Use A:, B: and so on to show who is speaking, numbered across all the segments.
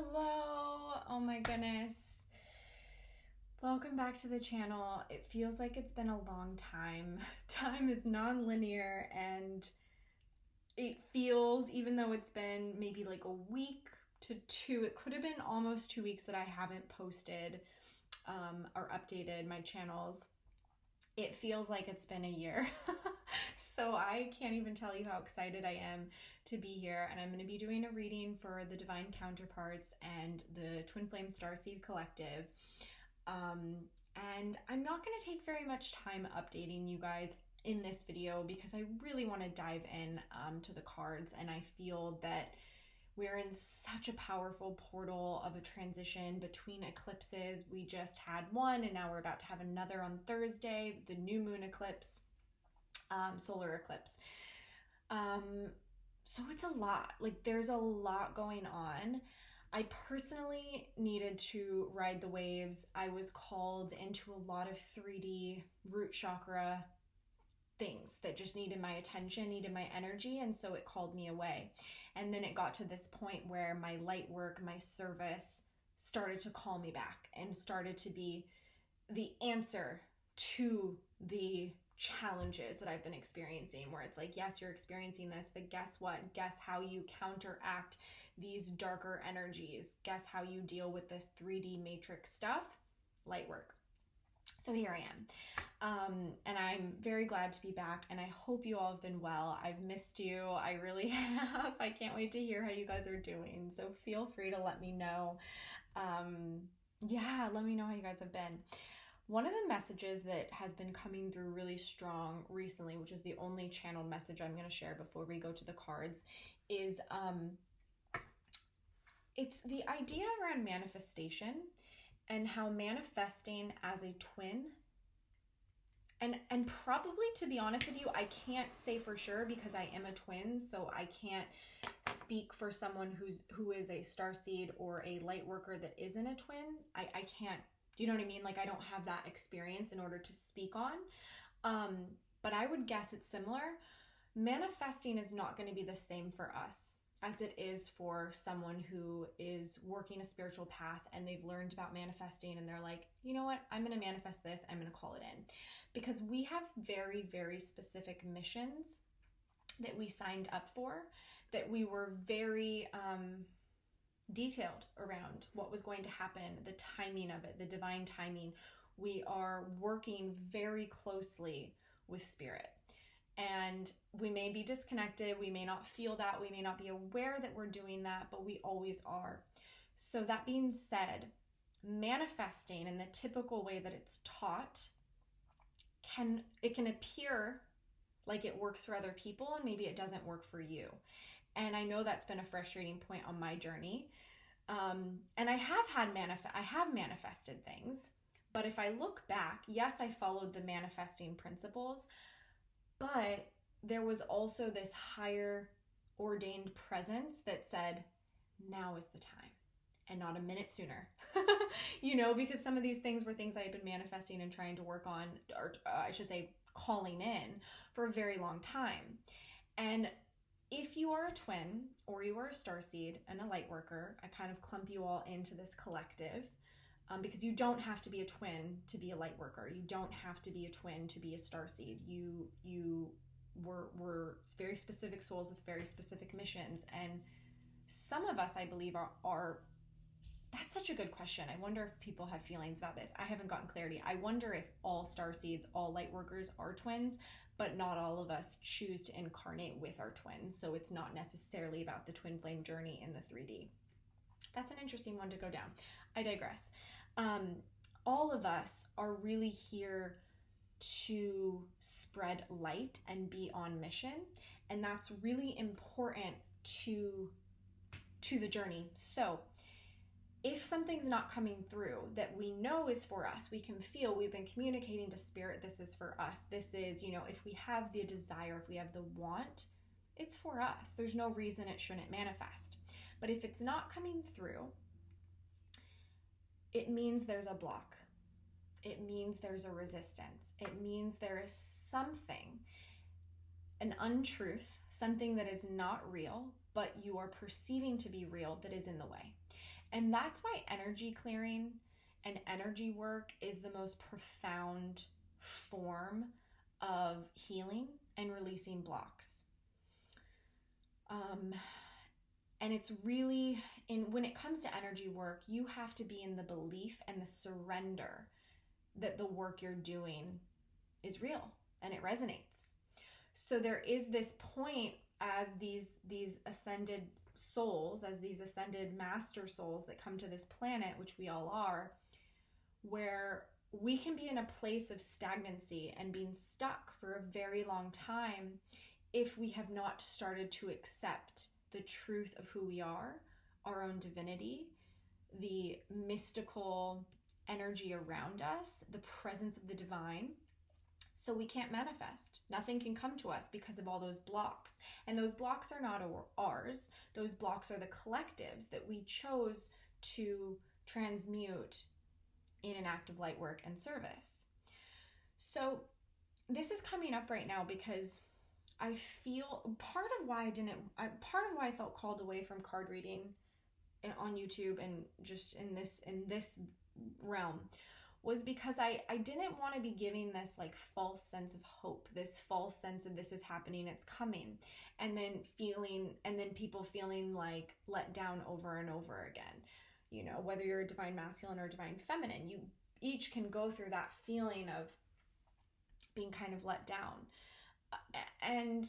A: Hello! Oh my goodness. Welcome back to the channel. It feels like it's been a long time. Time is non-linear and it feels, even though it's been maybe like a week to two, it could have been almost 2 weeks that I haven't posted or updated my channels. It feels like it's been a year. So I can't even tell you how excited I am to be here. And I'm going to be doing a reading for the Divine Counterparts and the Twin Flame Starseed Collective. And I'm not going to take very much time updating you guys in this video because I really want to dive in to the cards. And I feel that we're in such a powerful portal of a transition between eclipses. We just had one and now we're about to have another on Thursday, the new moon eclipse, solar eclipse. So it's a lot. Like there's a lot going on. I personally needed to ride the waves. I was called into a lot of 3D root chakra things that just needed my attention, needed my energy, and so it called me away. And then it got to this point where my light work, my service started to call me back and started to be the answer to the challenges that I've been experiencing, where it's like, yes, you're experiencing this, but guess what? Guess how you counteract these darker energies. Guess how you deal with this 3D matrix stuff? Light work. So here I am, and I'm very glad to be back, and I hope you all have been well. I've missed you. I really have. I can't wait to hear how you guys are doing, so feel free to let me know. Let me know how you guys have been. One of the messages that has been coming through really strong recently, which is the only channeled message I'm going to share before we go to the cards, is it's the idea around manifestation and how manifesting as a twin, and probably, to be honest with you, I can't say for sure because I am a twin, so I can't speak for someone who is a starseed or a light worker that isn't a twin. I can't, do you know what I mean? Like I don't have that experience in order to speak on, but I would guess it's similar. Manifesting is not going to be the same for us as it is for someone who is working a spiritual path and they've learned about manifesting and they're like, you know what, I'm going to manifest this, I'm going to call it in. Because we have very, very specific missions that we signed up for, that we were very detailed around what was going to happen, the timing of it, the divine timing. We are working very closely with spirit. And we may be disconnected, we may not feel that, we may not be aware that we're doing that, but we always are. So that being said, manifesting in the typical way that it's taught can appear like it works for other people and maybe it doesn't work for you. And I know that's been a frustrating point on my journey. And I have manifested things, but if I look back, yes, I followed the manifesting principles, but there was also this higher ordained presence that said, now is the time, and not a minute sooner. Because some of these things were things I had been manifesting and trying to work on, or I should say calling in, for a very long time. And if you are a twin or you are a starseed and a light worker, I kind of clump you all into this collective. Because you don't have to be a twin to be a light worker. You don't have to be a twin to be a starseed. We're very specific souls with very specific missions. And some of us, I believe, are that's such a good question. I wonder if people have feelings about this. I haven't gotten clarity. I wonder if all starseeds, all light workers are twins, but not all of us choose to incarnate with our twins. So it's not necessarily about the twin flame journey in the 3D. That's an interesting one to go down. I digress. All of us are really here to spread light and be on mission, and that's really important to the journey. So if something's not coming through that we know is for us, we can feel, we've been communicating to spirit, this is for us. This is, if we have the desire, if we have the want, it's for us. There's no reason it shouldn't manifest. But if it's not coming through, it means there's a block. It means there's a resistance. It means there is something, an untruth, something that is not real, but you are perceiving to be real, that is in the way. And that's why energy clearing and energy work is the most profound form of healing and releasing blocks. And it's really, when it comes to energy work, you have to be in the belief and the surrender that the work you're doing is real and it resonates. So there is this point as these ascended souls, as these ascended master souls that come to this planet, which we all are, where we can be in a place of stagnancy and being stuck for a very long time if we have not started to accept the truth of who we are, our own divinity, the mystical energy around us, the presence of the divine. So we can't manifest. Nothing can come to us because of all those blocks. And those blocks are not ours. Those blocks are the collectives that we chose to transmute in an act of light work and service. So this is coming up right now because I feel part of why I felt called away from card reading on YouTube and just in this realm was because I didn't want to be giving this like false sense of hope, this false sense of this is happening, it's coming, and then people feeling like let down over and over again. You know, whether you're a divine masculine or a divine feminine, you each can go through that feeling of being kind of let down. And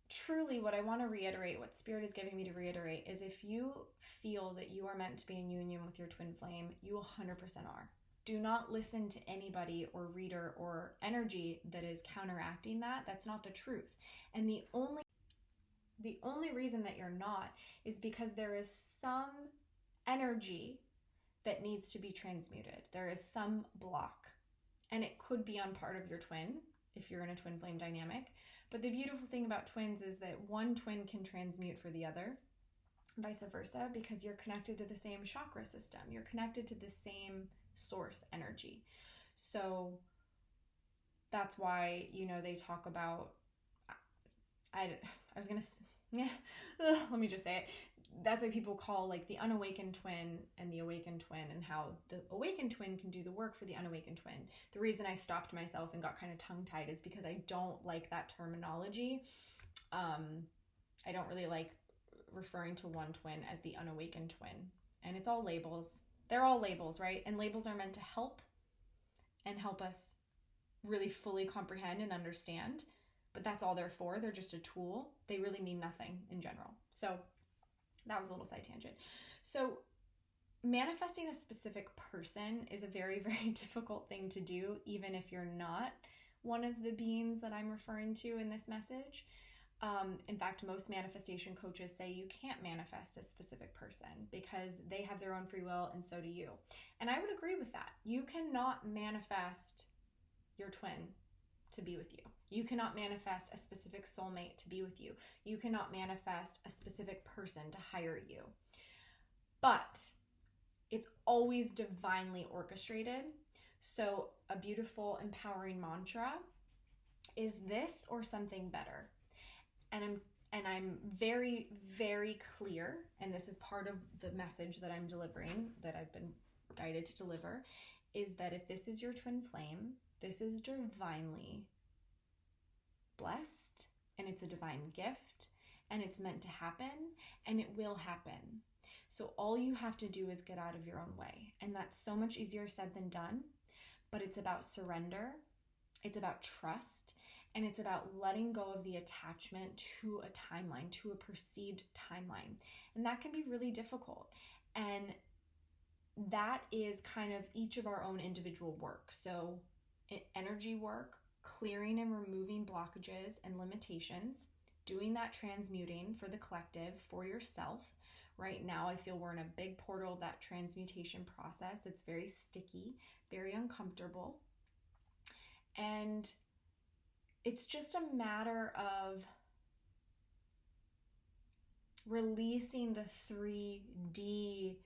A: truly what I want to reiterate, what Spirit is giving me to reiterate, is if you feel that you are meant to be in union with your twin flame, you 100% are. Do not listen to anybody or reader or energy that is counteracting that. That's not the truth. And the only reason that you're not is because there is some energy that needs to be transmuted. There is some block. And it could be on part of your twin if you're in a twin flame dynamic. But the beautiful thing about twins is that one twin can transmute for the other, vice versa, because you're connected to the same chakra system. You're connected to the same source energy. So that's why, you know, they talk about, let me just say it. That's why people call like the unawakened twin and the awakened twin, and how the awakened twin can do the work for the unawakened twin. The reason I stopped myself and got kind of tongue-tied is because I don't like that terminology. I don't really like referring to one twin as the unawakened twin. And it's all labels. They're all labels, right? And labels are meant to help us really fully comprehend and understand. But that's all they're for. They're just a tool. They really mean nothing in general. So that was a little side tangent. So manifesting a specific person is a very, very difficult thing to do, even if you're not one of the beings that I'm referring to in this message. In fact, most manifestation coaches say you can't manifest a specific person because they have their own free will and so do you. And I would agree with that. You cannot manifest your twin to be with you. You cannot manifest a specific soulmate to be with you. You cannot manifest a specific person to hire you. But it's always divinely orchestrated. So a beautiful, empowering mantra is this or something better. And I'm very, very clear, and this is part of the message that I'm delivering, that I've been guided to deliver, is that if this is your twin flame, this is divinely blessed, and it's a divine gift, and it's meant to happen, and it will happen. So all you have to do is get out of your own way. And that's so much easier said than done, but it's about surrender, it's about trust, and it's about letting go of the attachment to a timeline, to a perceived timeline. And that can be really difficult. And that is kind of each of our own individual work. So energy work, clearing and removing blockages and limitations, doing that transmuting for the collective, for yourself. Right now, I feel we're in a big portal of that transmutation process. It's very sticky, very uncomfortable. And it's just a matter of releasing the 3D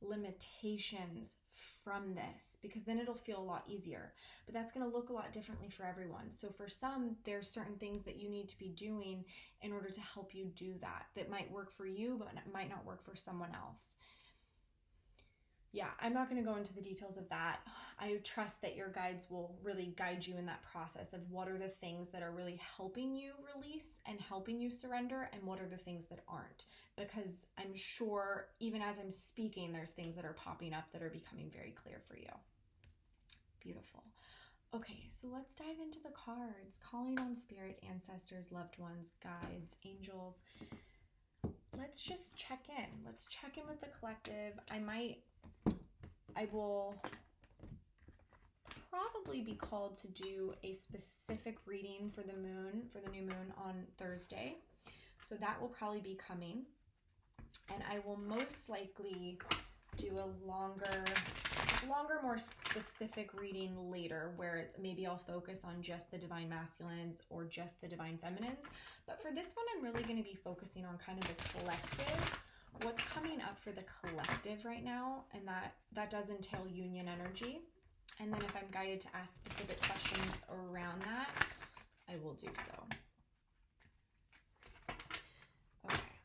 A: limitations from this, because then it'll feel a lot easier. But that's going to look a lot differently for everyone. So for some, there's certain things that you need to be doing in order to help you do that. That might work for you, but it might not work for someone else. Yeah, I'm not going to go into the details of that. I trust that your guides will really guide you in that process of what are the things that are really helping you release and helping you surrender, and what are the things that aren't. Because I'm sure even as I'm speaking, there's things that are popping up that are becoming very clear for you. Beautiful. Okay, so let's dive into the cards. Calling on spirit, ancestors, loved ones, guides, angels. Let's just check in. Let's check in with the collective. I will probably be called to do a specific reading for the new moon on Thursday. So that will probably be coming. And I will most likely do a longer, more specific reading later, where maybe I'll focus on just the divine masculines or just the divine feminines. But for this one, I'm really going to be focusing on kind of the collective. What's coming up for the collective right now, and that does entail union energy. And then if I'm guided to ask specific questions around that, I will do so. Okay.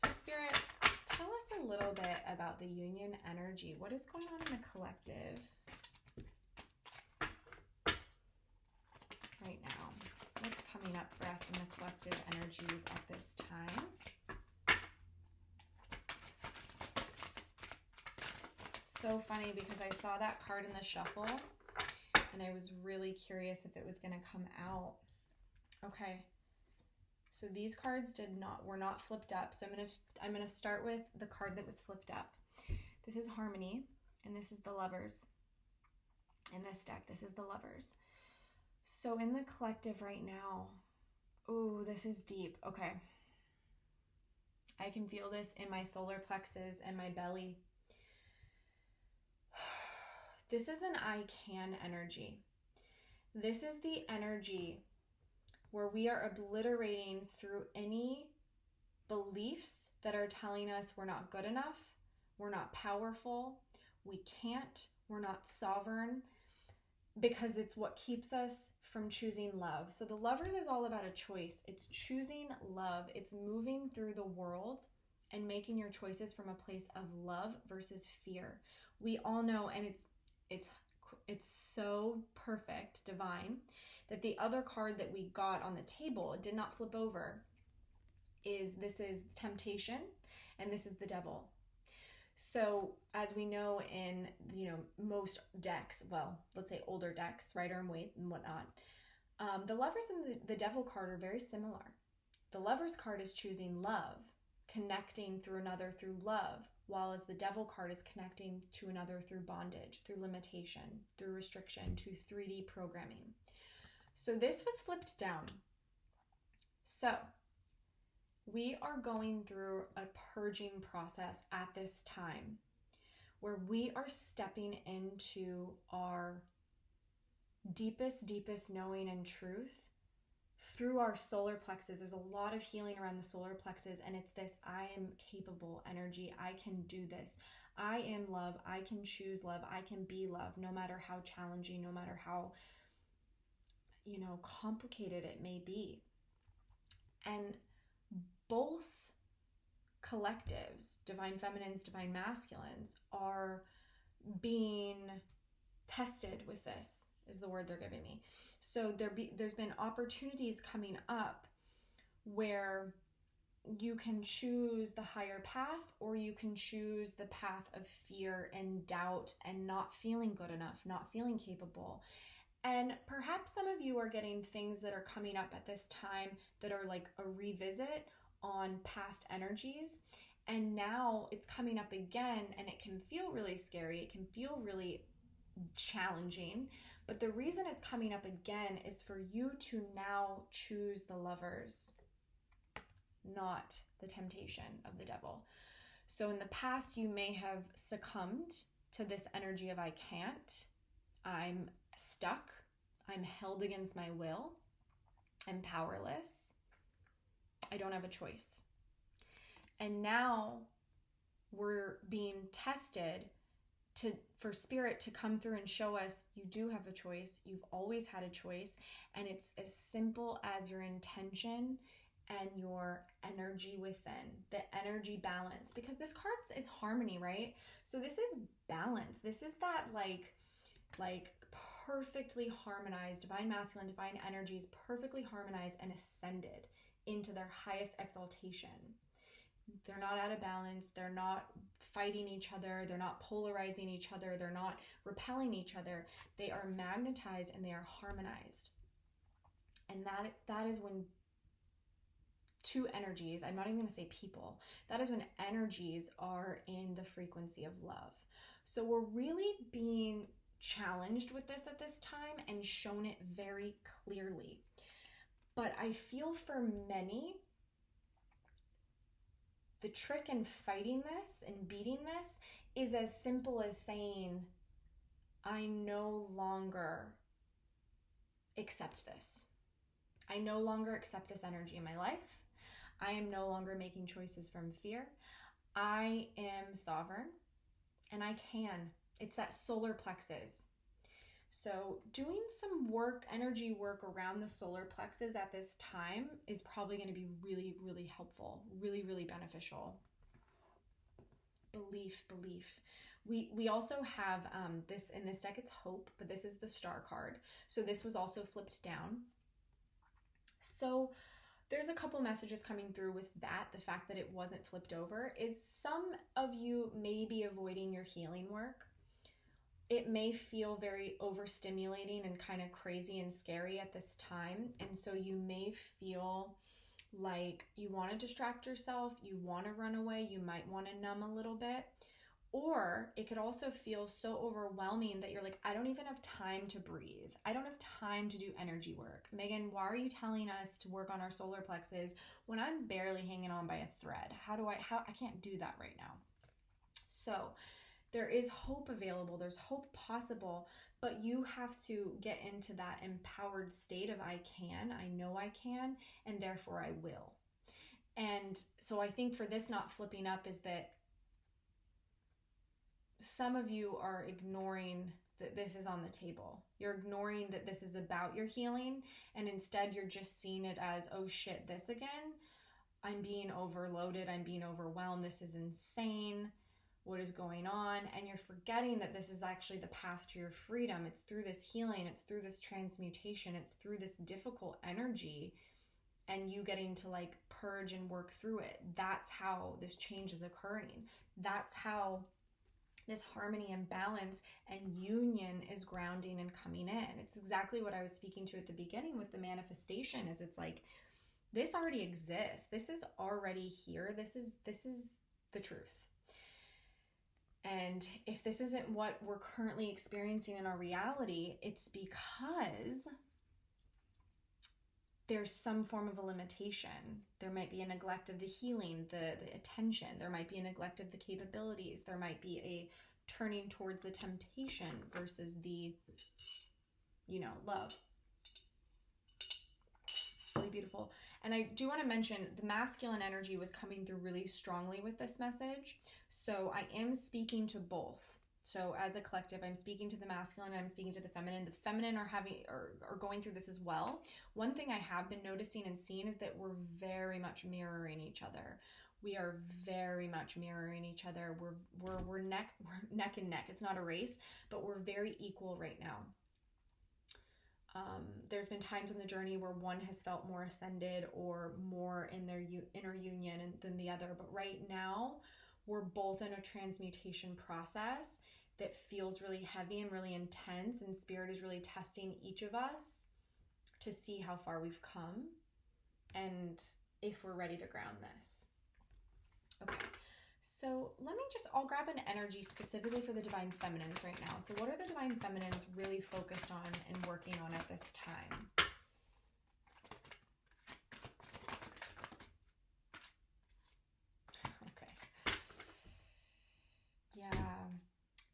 A: So Spirit, tell us a little bit about the union energy. What is going on in the collective right now? What's coming up for us in the collective energies at this time? It's so funny because I saw that card in the shuffle and I was really curious if it was going to come out. Okay. So these cards were not flipped up. So I'm going to start with the card that was flipped up. This is Harmony, and this is the Lovers. In this deck, this is the Lovers. So in the collective right now, oh, this is deep. Okay. I can feel this in my solar plexus and my belly. This is an I can energy. This is the energy where we are obliterating through any beliefs that are telling us we're not good enough, we're not powerful, we can't, we're not sovereign, because it's what keeps us from choosing love. So the Lovers is all about a choice. It's choosing love. It's moving through the world and making your choices from a place of love versus fear. We all know, and it's so perfect, divine, that the other card that we got on the table, it did not flip over, this is temptation, and this is the devil. So as we know in, most decks, well, let's say older decks, Rider and Waite and whatnot, the Lovers and the devil card are very similar. The Lovers card is choosing love, connecting through another through love, while as the devil card is connecting to another through bondage, through limitation, through restriction, to 3D programming. So this was flipped down. So we are going through a purging process at this time where we are stepping into our deepest knowing and truth through our solar plexus. There's a lot of healing around the solar plexus, and it's this I am capable energy. I can do this. I am love. I can choose love. I can be love, no matter how challenging, no matter how, complicated it may be. And both collectives, divine feminines, divine masculines, are being tested with this, is the word they're giving me. So there's been opportunities coming up where you can choose the higher path, or you can choose the path of fear and doubt and not feeling good enough, not feeling capable. And perhaps some of you are getting things that are coming up at this time that are like a revisit on past energies. And now it's coming up again, and it can feel really scary. It can feel really challenging. But the reason it's coming up again is for you to now choose the Lovers, not the temptation of the devil. So in the past, you may have succumbed to this energy of I can't, I'm stuck, I'm held against my will, I'm powerless, I don't have a choice. And now we're being tested for spirit to come through and show us you do have a choice. You've always had a choice, and it's as simple as your intention and your energy within, the energy balance, because this card is harmony, right? So this is balance. This is that like perfectly harmonized divine masculine, divine energies, perfectly harmonized and ascended into their highest exaltation. They're not out of balance. They're not fighting each other. They're not polarizing each other. They're not repelling each other. They are magnetized and they are harmonized. And that is when two energies, I'm not even going to say people, that is when energies are in the frequency of love. So we're really being challenged with this at this time and shown it very clearly. But I feel for many, the trick in fighting this and beating this is as simple as saying, I no longer accept this. I no longer accept this energy in my life. I am no longer making choices from fear. I am sovereign and I can. It's that solar plexus. So doing some work, energy work around the solar plexus at this time is probably going to be really, really helpful, really, really beneficial. Belief. We also have this in this deck, it's hope, but this is the star card. So this was also flipped down. So there's a couple messages coming through with that. The fact that it wasn't flipped over is some of you may be avoiding your healing work. It may feel very overstimulating and kind of crazy and scary at this time. And so you may feel like you want to distract yourself, you want to run away, you might want to numb a little bit. Or it could also feel so overwhelming that you're like, I don't even have time to breathe. I don't have time to do energy work. Megan, why are you telling us to work on our solar plexus when I'm barely hanging on by a thread? I can't do that right now. So there is hope available. There's hope possible, but you have to get into that empowered state of I can, I know I can, and therefore I will. And so I think for this not flipping up is that some of you are ignoring that this is on the table. You're ignoring that this is about your healing, and instead you're just seeing it as, oh shit, this again? I'm being overloaded. I'm being overwhelmed. This is insane. What is going on? And you're forgetting that this is actually the path to your freedom. It's through this healing. It's through this transmutation. It's through this difficult energy and you getting to like purge and work through it. That's how this change is occurring. That's how this harmony and balance and union is grounding and coming in. It's exactly what I was speaking to at the beginning with the manifestation. Is it's like, this already exists. This is already here. This is the truth. And if this isn't what we're currently experiencing in our reality, it's because there's some form of a limitation. There might be a neglect of the healing, the attention. There might be a neglect of the capabilities. There might be a turning towards the temptation versus the, love. It's really beautiful. And I do want to mention the masculine energy was coming through really strongly with this message. So I am speaking to both. So as a collective, I'm speaking to the masculine and I'm speaking to the feminine. The feminine are going through this as well. One thing I have been noticing and seeing is that we're very much mirroring each other. We are very much mirroring each other. We're neck and neck. It's not a race, but we're very equal right now. There's been times in the journey where one has felt more ascended or more in their inner union than the other. But right now, we're both in a transmutation process that feels really heavy and really intense, and Spirit is really testing each of us to see how far we've come and if we're ready to ground this. Okay, so I'll grab an energy specifically for the Divine Feminines right now. So what are the Divine Feminines really focused on and working on at this time?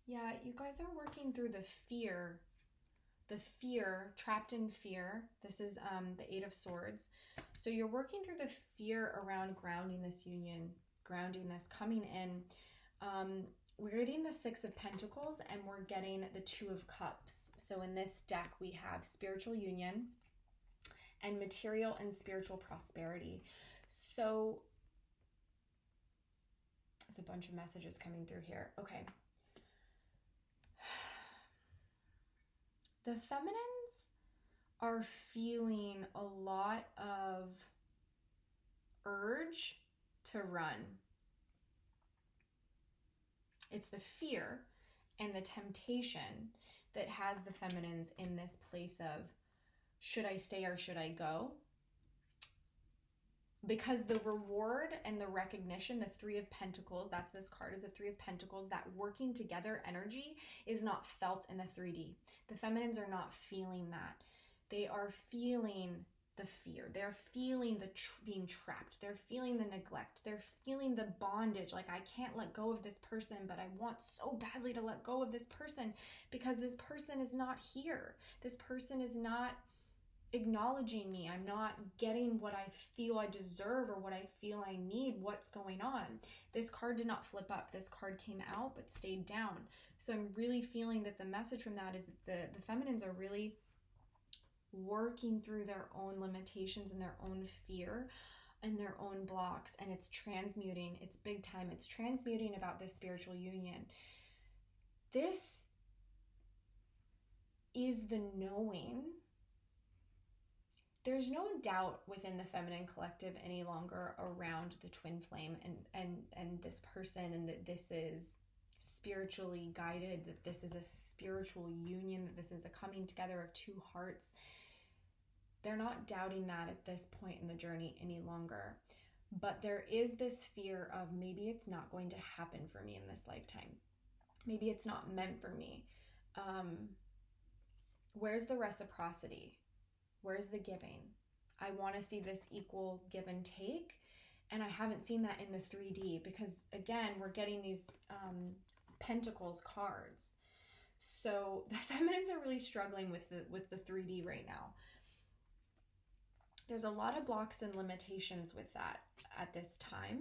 A: Yeah, you guys are working through the fear, trapped in fear. This is the Eight of Swords. So you're working through the fear around grounding this union, grounding this, coming in. We're getting the Six of Pentacles and we're getting the Two of Cups. So in this deck, we have spiritual union and material and spiritual prosperity. So there's a bunch of messages coming through here. Okay. The feminines are feeling a lot of urge to run. It's the fear and the temptation that has the feminines in this place of, should I stay or should I go? Because the reward and the recognition, the Three of Pentacles, that's this card is the Three of Pentacles, that working together energy is not felt in the 3D. The feminines are not feeling that. They are feeling the fear. They're feeling the being trapped. They're feeling the neglect. They're feeling the bondage. Like, I can't let go of this person, but I want so badly to let go of this person because this person is not here. This person is not acknowledging me. I'm not getting what I feel I deserve or what I feel I need. What's going on? This card did not flip up. This card came out but stayed down. So I'm really feeling that the message from that is that the feminines are really working through their own limitations and their own fear and their own blocks, and it's transmuting. It's big time. It's transmuting about this spiritual union. This is the knowing. There's no doubt within the feminine collective any longer around the twin flame and this person, and that this is spiritually guided, that this is a spiritual union, that this is a coming together of two hearts. They're not doubting that at this point in the journey any longer. But there is this fear of, maybe it's not going to happen for me in this lifetime. Maybe it's not meant for me. Where's the reciprocity? Where's the giving? I want to see this equal give and take. And I haven't seen that in the 3D because, again, we're getting these Pentacles cards. So the feminines are really struggling with the 3D right now. There's a lot of blocks and limitations with that at this time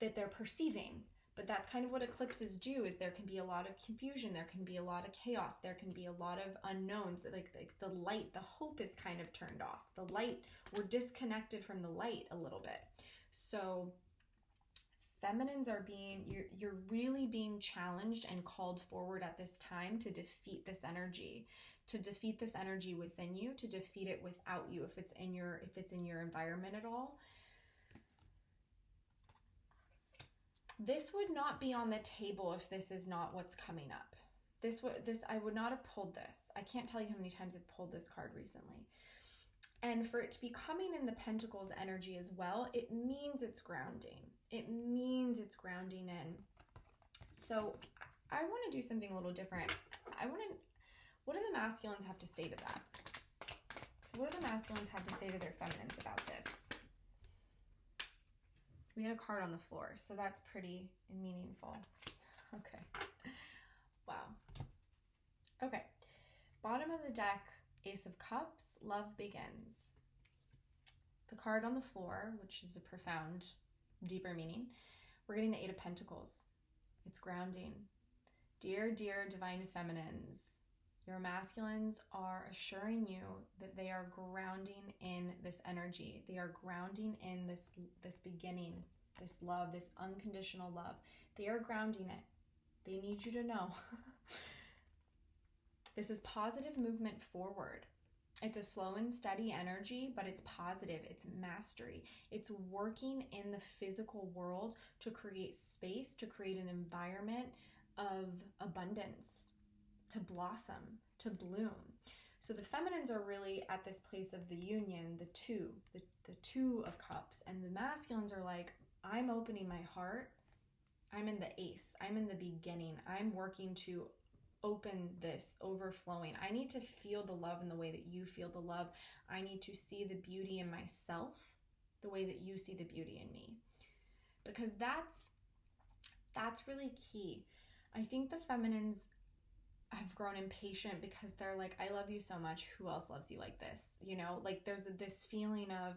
A: that they're perceiving. But that's kind of what eclipses do, is there can be a lot of confusion. There can be a lot of chaos. There can be a lot of unknowns. Like the light, the hope is kind of turned off. The light, we're disconnected from the light a little bit. So feminines are you're really being challenged and called forward at this time to defeat this energy. To defeat this energy within you, to defeat it without you, if it's in your environment at all. This would not be on the table if this is not what's coming up. I would not have pulled this. I can't tell you how many times I've pulled this card recently. And for it to be coming in the Pentacles energy as well, it means it's grounding. It means it's grounding in. So I want to do something a little different. What do the masculines have to say to that? So what do the masculines have to say to their feminines about this? We had a card on the floor, so that's pretty meaningful. Okay. Wow. Okay. Bottom of the deck, Ace of Cups, love begins. The card on the floor, which is a profound, deeper meaning, we're getting the Eight of Pentacles. It's grounding. Dear, dear divine feminines, your masculines are assuring you that they are grounding in this energy. They are grounding in this beginning, this love, this unconditional love. They are grounding it. They need you to know. This is positive movement forward. It's a slow and steady energy, but it's positive. It's mastery. It's working in the physical world to create space, to create an environment of abundance, to blossom, to bloom. So the feminines are really at this place of the union, the two of cups, and the masculines are like, I'm opening my heart. I'm in the ace. I'm in the beginning. I'm working to open this overflowing. I need to feel the love in the way that you feel the love. I need to see the beauty in myself the way that you see the beauty in me. Because that's really key. I think the feminines have grown impatient because they're like, I love you so much. Who else loves you like this? You know, like there's this feeling of,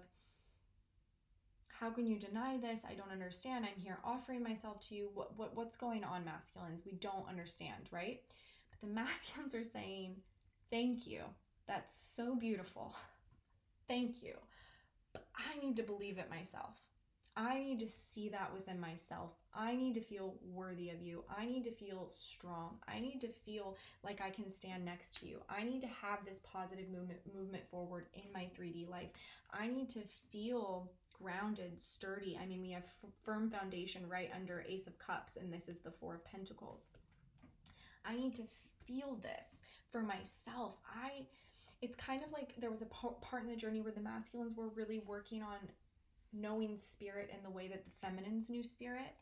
A: how can you deny this? I don't understand. I'm here offering myself to you. What's going on, masculines? We don't understand, right? But the masculines are saying, thank you. That's so beautiful. Thank you. But I need to believe it myself. I need to see that within myself. I need to feel worthy of you. I need to feel strong. I need to feel like I can stand next to you. I need to have this positive movement forward in my 3D life. I need to feel grounded, sturdy. I mean, we have firm foundation right under Ace of Cups, and this is the Four of Pentacles. I need to feel this for myself. It's kind of like there was a part in the journey where the masculines were really working on knowing spirit in the way that the feminines knew spirit.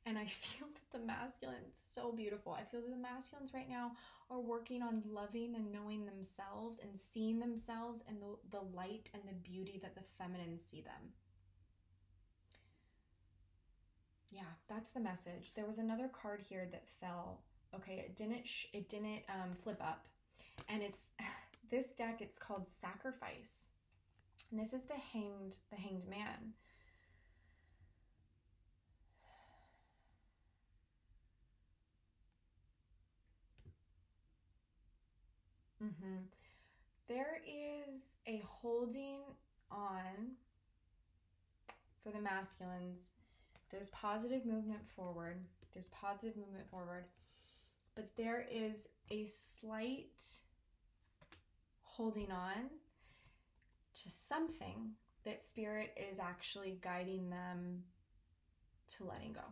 A: And I feel that the masculines, so beautiful. I feel that the masculines right now are working on loving and knowing themselves and seeing themselves and the light and the beauty that the feminines see them. Yeah, that's the message. There was another card here that fell. Okay, it didn't flip up. And it's this deck, it's called Sacrifice. And this is the hanged man. There is a holding on for the masculines. There's positive movement forward. But there is a slight holding on to something that spirit is actually guiding them to letting go.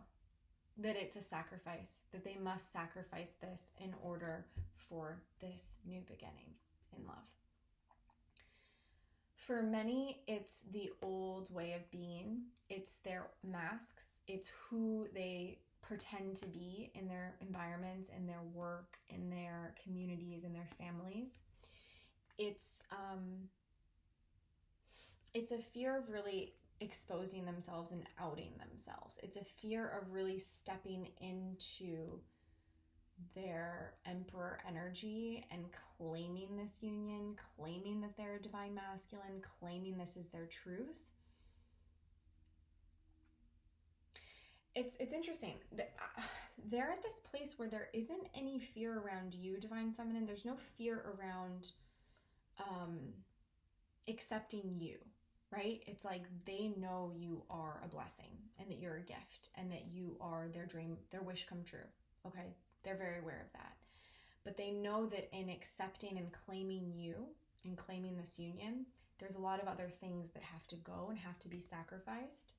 A: That it's a sacrifice, that they must sacrifice this in order for this new beginning in love. For many, it's the old way of being. It's their masks. It's who they pretend to be in their environments, in their work, in their communities, in their families. It's a fear of really exposing themselves and outing themselves. It's a fear of really stepping into their emperor energy and claiming this union, claiming that they're a divine masculine, claiming this is their truth. It's interesting. They're at this place where there isn't any fear around you, divine feminine. There's no fear around accepting you, right? It's like they know you are a blessing and that you're a gift and that you are their dream, their wish come true. Okay? They're very aware of that. But they know that in accepting and claiming you and claiming this union, there's a lot of other things that have to go and have to be sacrificed.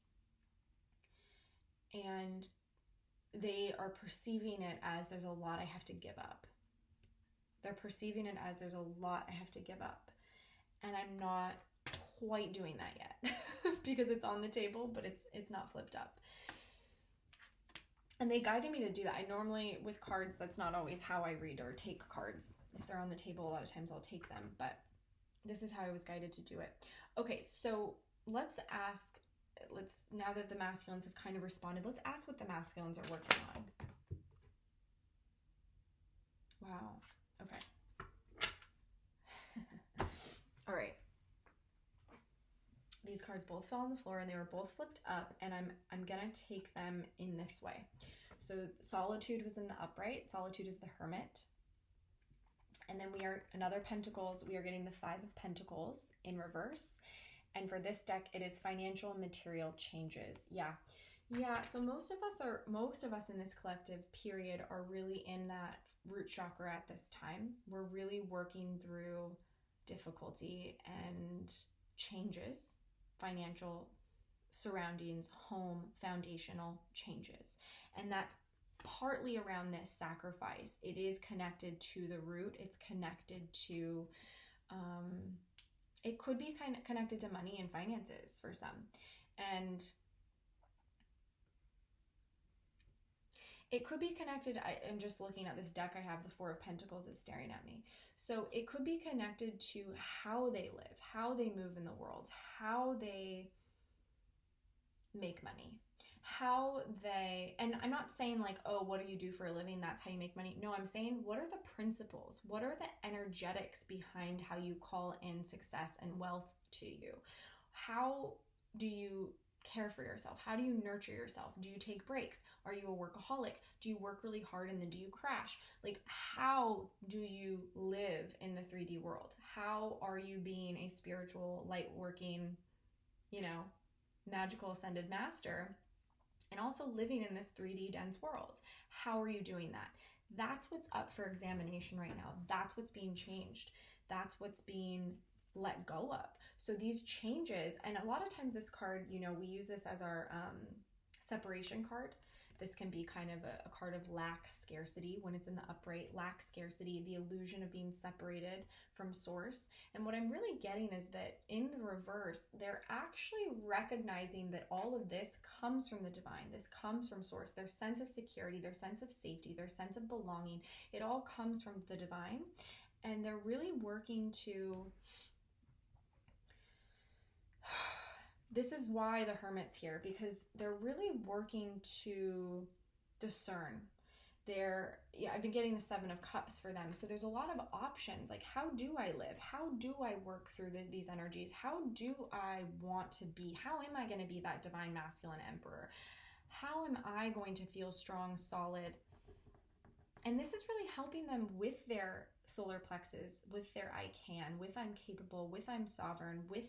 A: And they are perceiving it as there's a lot I have to give up. They're perceiving it as there's a lot I have to give up. And I'm not quite doing that yet because it's on the table, but it's not flipped up. And they guided me to do that. I normally, with cards, that's not always how I read or take cards. If they're on the table, a lot of times I'll take them, but this is how I was guided to do it. Okay, so let's now that the masculines have kind of responded, let's ask what the masculines are working on. Wow, okay. All right. These cards both fell on the floor and they were both flipped up, and I'm gonna take them in this way. So Solitude was in the upright. Solitude is the Hermit. And then another Pentacles, we are getting the Five of Pentacles in reverse. And for this deck, it is financial and material changes. Yeah. So most of us in this collective period are really in that root chakra at this time. We're really working through difficulty and changes, financial surroundings, home, foundational changes. And that's partly around this sacrifice. It is connected to the root. It's connected to, it could be kind of connected to money and finances for some. And it could be connected, I'm just looking at this deck I have, the Four of Pentacles is staring at me. So it could be connected to how they live, how they move in the world, how they make money, and I'm not saying like, oh, what do you do for a living? That's how you make money. No, I'm saying, what are the principles? What are the energetics behind how you call in success and wealth to you? How do you care for yourself? How do you nurture yourself? Do you take breaks? Are you a workaholic? Do you work really hard and then do you crash? Like, how do you live in the 3D world? How are you being a spiritual, light working, magical ascended master and also living in this 3D dense world? How are you doing that? That's what's up for examination right now. That's what's being changed. That's what's being let go of. So these changes, and a lot of times this card, we use this as our separation card. This can be kind of a card of lack, scarcity when it's in the upright, lack, scarcity, the illusion of being separated from source. And what I'm really getting is that in the reverse, they're actually recognizing that all of this comes from the divine. This comes from source. Their sense of security, their sense of safety, their sense of belonging, it all comes from the divine. And they're really working to... This is why the Hermit's here, because they're really working to discern. I've been getting the 7 of Cups for them. So there's a lot of options. Like, how do I live? How do I work through these energies? How do I want to be? How am I going to be that divine masculine emperor? How am I going to feel strong, solid? And this is really helping them with their solar plexus, with their I can, with I'm capable, with I'm sovereign, with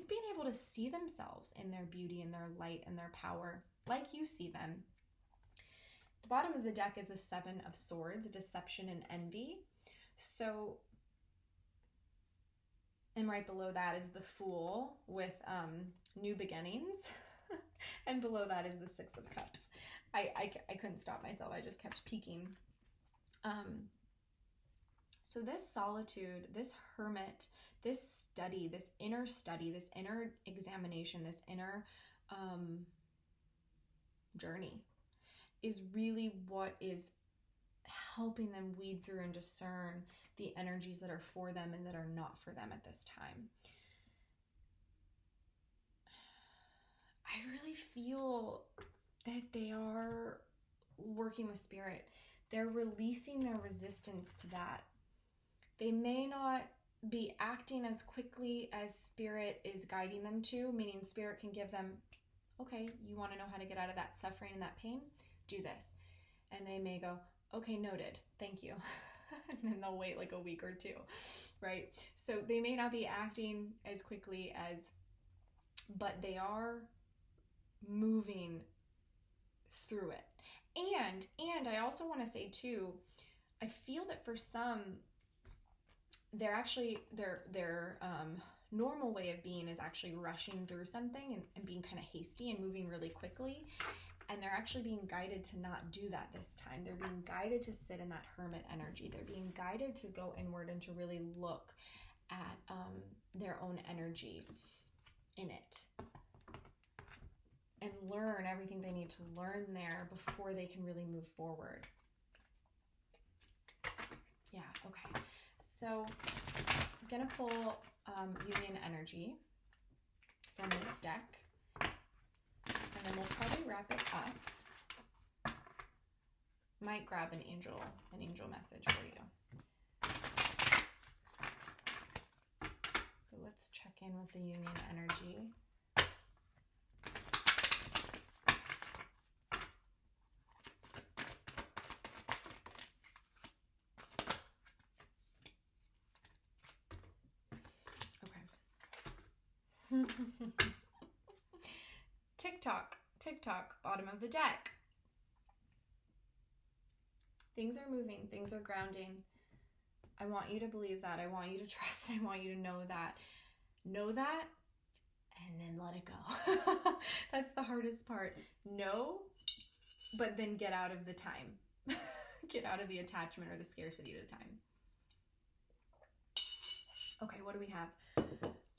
A: being able to see themselves in their beauty and their light and their power, like you see them. The bottom of the deck is the 7 of Swords, deception and envy. So, and right below that is the Fool with new beginnings. And below that is the 6 of Cups. I couldn't stop myself. I just kept peeking. So this solitude, this hermit, this study, this inner examination, this inner journey is really what is helping them weed through and discern the energies that are for them and that are not for them at this time. I really feel that they are working with spirit. They're releasing their resistance to that. They may not be acting as quickly as spirit is guiding them to, meaning spirit can give them, okay, you want to know how to get out of that suffering and that pain? Do this. And they may go, okay, noted, thank you. And then they'll wait like a week or 2, right? So they may not be acting as quickly but they are moving through it. And I also want to say too, I feel that for some, they're actually their normal way of being is actually rushing through something and being kind of hasty and moving really quickly, and they're actually being guided to not do that this time. They're being guided to sit in that hermit energy. They're being guided to go inward and to really look at their own energy in it and learn everything they need to learn there before they can really move forward. Yeah, okay. So I'm going to pull Union Energy from this deck, and then we'll probably wrap it up. Might grab an angel message for you. So let's check in with the Union Energy. TikTok, bottom of the deck. Things are moving, things are grounding. I want you to believe that. I want you to trust. I want you to know that. Know that, and then let it go. That's the hardest part. Know, but then get out of the time. Get out of the attachment or the scarcity of the time. Okay, what do we have?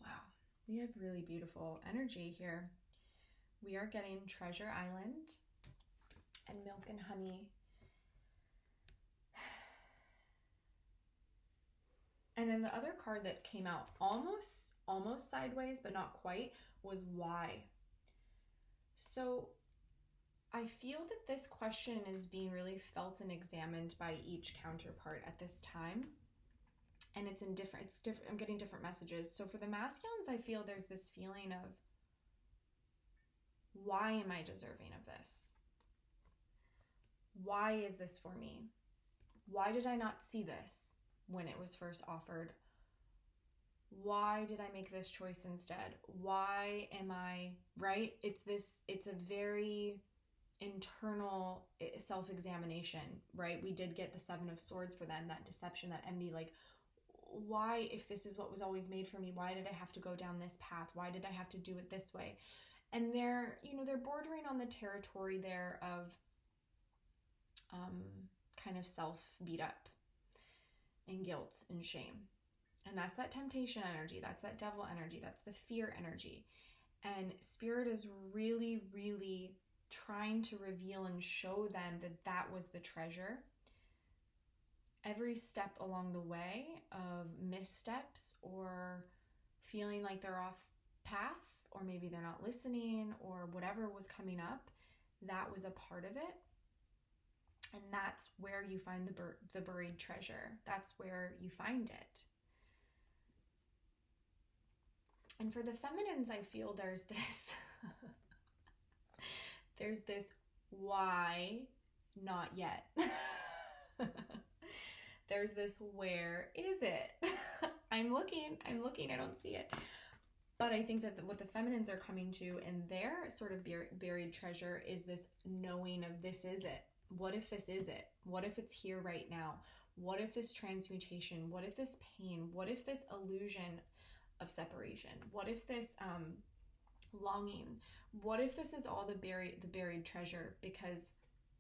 A: Wow, we have really beautiful energy here. We are getting Treasure Island and Milk and Honey. And then the other card that came out almost sideways, but not quite, was why. So I feel that this question is being really felt and examined by each counterpart at this time. And it's different. I'm getting different messages. So for the masculines, I feel there's this feeling of, Why am I deserving of this? Why is this for me? Why did I not see this when it was first offered? Why did I make this choice instead? Why am I, right? It's a very internal self-examination, right? We did get the Seven of Swords for them, that deception, that envy, like, why, if this is what was always made for me, why did I have to go down this path? Why did I have to do it this way? And they're bordering on the territory there of kind of self beat up and guilt and shame. And that's that temptation energy. That's that devil energy. That's the fear energy. And Spirit is really, really trying to reveal and show them that that was the treasure. Every step along the way of missteps or feeling like they're off path, or maybe they're not listening, or whatever was coming up, that was a part of it. And that's where you find the buried treasure. That's where you find it. And for the feminines, I feel there's this why not yet. There's this where is it? I'm looking, I don't see it. But I think that what the feminines are coming to in their sort of buried treasure is this knowing of this is it. What if this is it? What if it's here right now? What if this transmutation? What if this pain? What if this illusion of separation? What if this longing? What if this is all the buried treasure? Because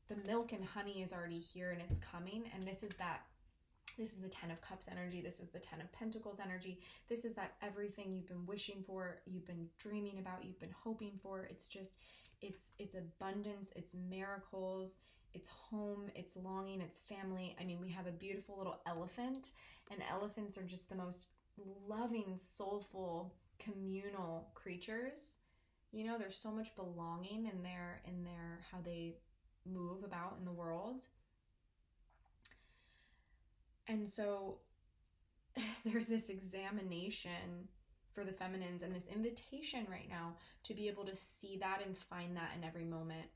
A: the milk and honey is already here and it's coming. And this is the Ten of Cups energy. This is the Ten of Pentacles energy. This is that everything you've been wishing for, you've been dreaming about, you've been hoping for. It's just, it's abundance, it's miracles, it's home, it's longing, it's family. I mean, we have a beautiful little elephant, and elephants are just the most loving, soulful, communal creatures. You know, there's so much belonging in their how they move about in the world. And so there's this examination for the feminines and this invitation right now to be able to see that and find that in every moment,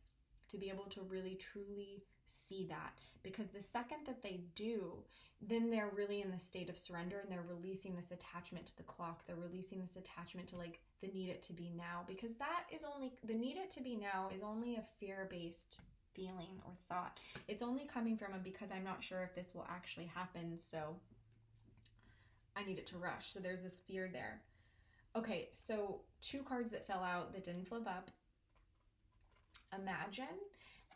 A: to be able to really truly see that. Because the second that they do, then they're really in the state of surrender, and they're releasing this attachment to the clock. They're releasing this attachment to like the need it to be now, because that is only, the need it to be now is only a fear-based feeling or thought. It's only coming from a because I'm not sure if this will actually happen, so I need it to rush. So there's this fear there. Okay, so two cards that fell out that didn't flip up: Imagine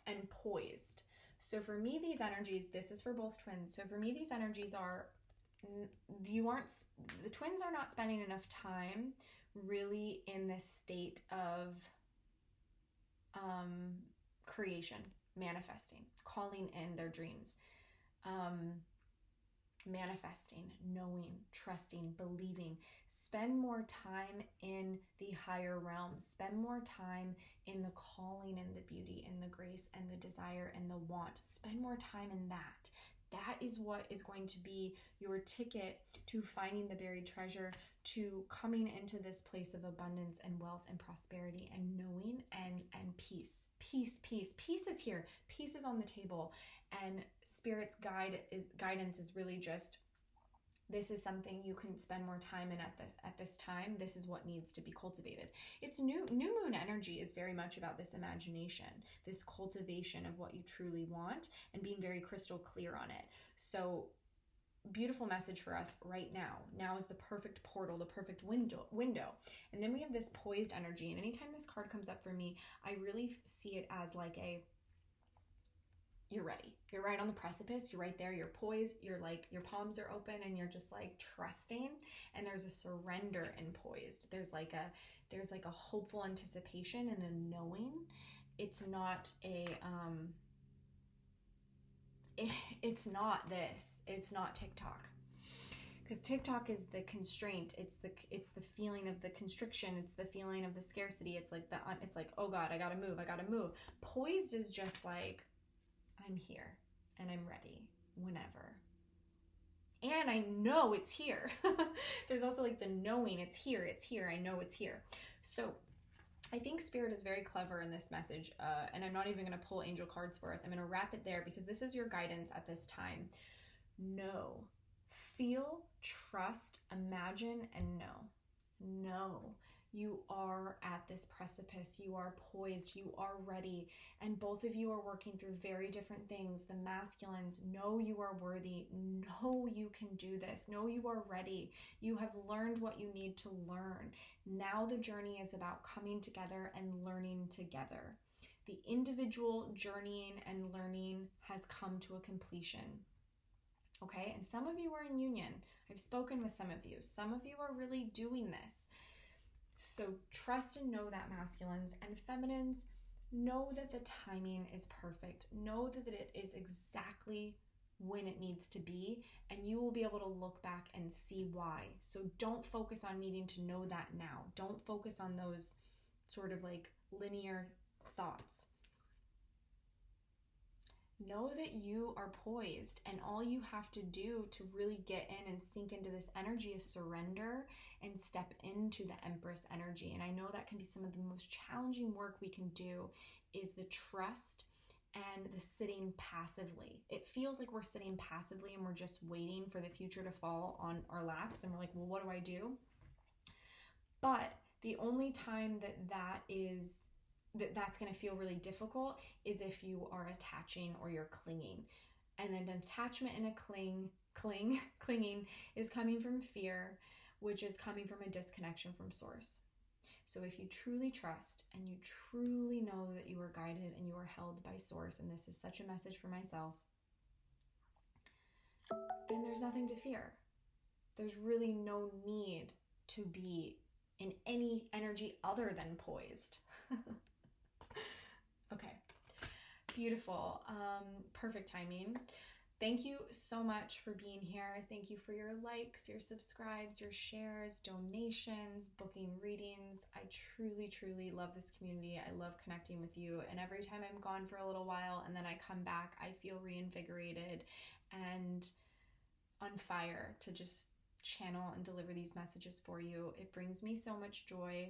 A: and Poised. So for me, these energies, this is for both twins. So for me, these energies are, the twins are not spending enough time really in this state of creation, manifesting, calling in their dreams, manifesting, knowing, trusting, believing. Spend more time in the higher realms. Spend more time in the calling and the beauty and the grace and the desire and the want. Spend more time in that. That is what is going to be your ticket to finding the buried treasure, to coming into this place of abundance and wealth and prosperity and knowing and peace. Peace is here. Peace is on the table. And Spirit's guidance is really just, this is something you can spend more time in at this time. This is what needs to be cultivated. It's new moon energy is very much about this imagination, this cultivation of what you truly want, and being very crystal clear on it. So beautiful message for us right now. Now is the perfect portal, the perfect window. And then we have this Poised energy. And anytime this card comes up for me, I really see it as like you're ready. You're right on the precipice. You're right there. You're poised. You're like, your palms are open and you're just like trusting. And there's a surrender in Poised. There's like a hopeful anticipation and a knowing. It's not it's not this. It's not TikTok. Because TikTok is the constraint. It's the feeling of the constriction. It's the feeling of the scarcity. It's like oh God, I gotta move. Poised is just like, I'm here and I'm ready whenever. And I know it's here. There's also like the knowing, it's here, I know it's here. So I think Spirit is very clever in this message, and I'm not even going to pull angel cards for us. I'm going to wrap it there because this is your guidance at this time. Know, feel, trust, imagine, and know. Know. You are at this precipice. You are poised. You are ready. And both of you are working through very different things. The masculines know you are worthy. Know you can do this. Know you are ready. You have learned what you need to learn. Now the journey is about coming together and learning together. The individual journeying and learning has come to a completion. Okay, and some of you are in union. I've spoken with some of you. Some of you are really doing this. So trust and know that, masculines, and feminines, know that the timing is perfect. Know that it is exactly when it needs to be, and you will be able to look back and see why. So don't focus on needing to know that now. Don't focus on those sort of like linear thoughts. Know that you are poised, and all you have to do to really get in and sink into this energy is surrender and step into the Empress energy. And I know that can be some of the most challenging work we can do, is the trust and the sitting passively. It feels like we're sitting passively and we're just waiting for the future to fall on our laps, and we're like, well, what do I do? But the only time that's going to feel really difficult is if you are attaching or you're clinging. And then attachment and clinging is coming from fear, which is coming from a disconnection from source. So if you truly trust and you truly know that you are guided and you are held by source, and this is such a message for myself, then there's nothing to fear. There's really no need to be in any energy other than poised. Okay, beautiful. Perfect timing. Thank you so much for being here. Thank you for your likes, your subscribes, your shares, donations, booking readings. I truly, truly love this community. I love connecting with you. And every time I'm gone for a little while and then I come back, I feel reinvigorated and on fire to just channel and deliver these messages for you. It brings me so much joy.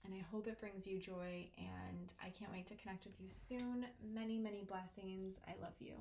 A: And I hope it brings you joy, and I can't wait to connect with you soon. Many, many blessings. I love you.